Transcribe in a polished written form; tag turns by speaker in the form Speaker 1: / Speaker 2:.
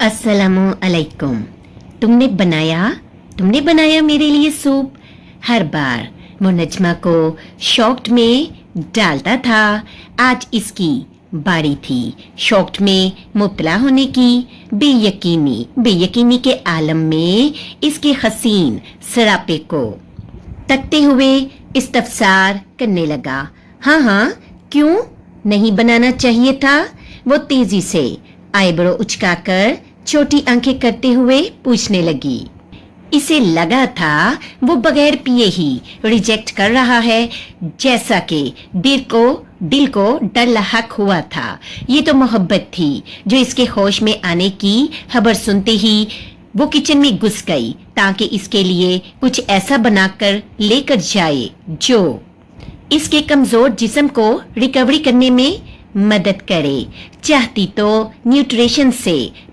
Speaker 1: अस्सलामु अलैकुम। तुमने बनाया मेरे लिए सूप। हर बार मुनज्मा को शॉक्ड में डालता था। आज इसकी बारी थी शॉक्ड में मुब्तला होने की। बेयकीनी के आलम में इसके हसीन सरापे को तकते हुए इस्तफसार करने लगा। हाँ, क्यों नहीं बनाना चाहिए था? वो तेजी से आईब्रो उचकाकर छोटी आंखें करते हुए पूछने लगी। इसे लगा था वो बगैर पिए ही रिजेक्ट कर रहा है, जैसा कि दिल को डर लहक हुआ था। ये तो मोहब्बत थी जो इसके होश में आने की खबर सुनते ही वो किचन में घुस गई ताकि इसके लिए कुछ ऐसा बनाकर लेकर जाए जो इसके कमजोर जिस्म को रिकवरी करने में मदद करे। चाहती तो न्यूट्रिशन से